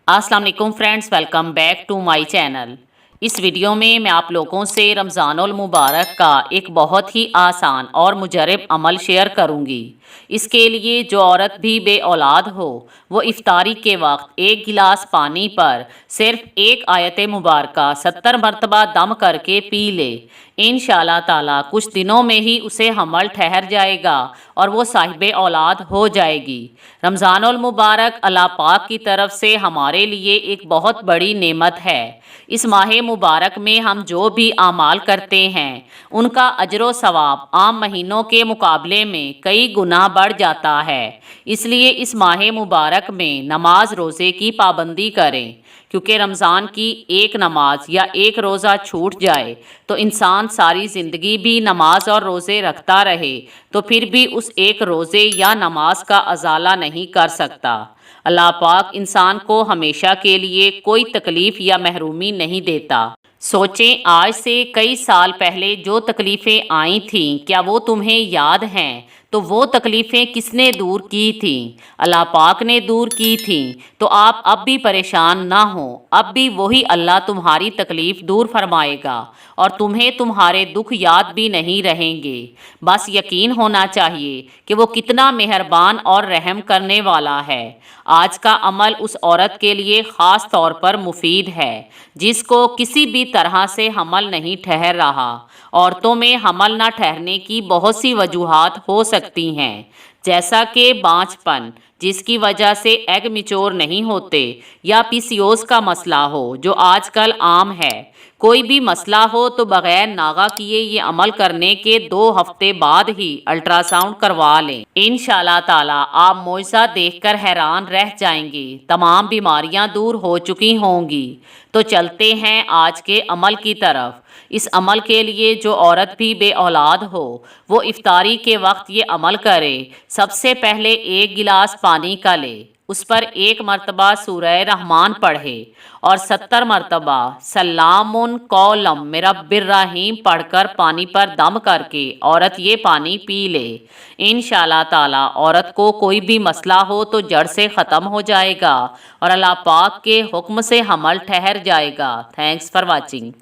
अस्सलाम वालेकुम friends, welcome back to my channel. इस वीडियो में मैं आप लोगों से रमज़ानुल मुबारक का एक बहुत ही आसान और मुजरब अमल शेयर करूंगी। इसके लिए जो औरत भी बे औलाद हो वो इफ्तारी के वक्त एक गिलास पानी पर सिर्फ एक आयत मुबारका 70 मरतबा दम करके पी ले। इंशाअल्लाह ताला कुछ दिनों में ही उसे हमल ठहर जाएगा और वो साहिबे औलाद हो जाएगी। रमज़ानुल मुबारक अल्लाह पाक की तरफ से हमारे लिए एक बहुत बड़ी नेमत है। इस माह मुबारक में हम जो भी आमाल करते हैं उनका अजर सवाब आम महीनों के मुकाबले में कई गुना बढ़ जाता है। इसलिए इस माह मुबारक में नमाज रोज़े की पाबंदी करें, क्योंकि रमज़ान की एक नमाज या एक रोज़ा छूट जाए तो इंसान सारी ज़िंदगी भी नमाज और रोज़े रखता रहे तो फिर भी उस एक रोज़े या नमाज का अजाला नहीं कर सकता। अल्लाह पाक इंसान को हमेशा के लिए कोई तकलीफ़ या महरूमी नहीं देता। सोचें, आज से कई साल पहले जो तकलीफ़ें आई थीं, क्या वो तुम्हें याद हैं? तो वो तकलीफ़ें किसने दूर की थीं? अल्लाह पाक ने दूर की थीं। तो आप अब भी परेशान ना हो, अब भी वही अल्लाह तुम्हारी तकलीफ़ दूर फरमाएगा और तुम्हें तुम्हारे दुख याद भी नहीं रहेंगे। बस यकीन होना चाहिए कि वो कितना मेहरबान और रहम करने वाला है। आज का अमल उस औरत के लिए ख़ास तौर पर मुफीद है जिसको किसी भी तरह से हमल नहीं ठहर रहा। औरतों में हमल न ठहरने की बहुत सी वजूहात हो सकती हैं, जैसा कि बांझपन जिसकी वजह से एग मिच्योर नहीं होते, या पीसीओएस का मसला हो जो आजकल आम है। कोई भी मसला हो तो बगैर नागा किए ये अमल करने के 2 हफ्ते बाद ही अल्ट्रासाउंड करवा लें। इंशाअल्लाह ताला आप मौजज़ा देखकर हैरान रह जाएंगे, तमाम बीमारियां दूर हो चुकी होंगी। तो चलते हैं आज के अमल की तरफ। इस अमल के लिए जो औरत भी बे औलाद हो वो इफ्तारी के वक्त ये अमल करे। सबसे पहले एक गिलास पानी का ले, उस पर एक मरतबा सूरह रहमान पढ़े और 70 मरतबा सल्लामुन कौलम मिरब्बिर्रहीम पढ़कर पानी पर दम करके औरत ये पानी पी ले। इंशाअल्लाह ताला औरत को कोई भी मसला हो तो जड़ से ख़त्म हो जाएगा और अल्लाह पाक के हुक्म से हमल ठहर जाएगा। Thanks for watching.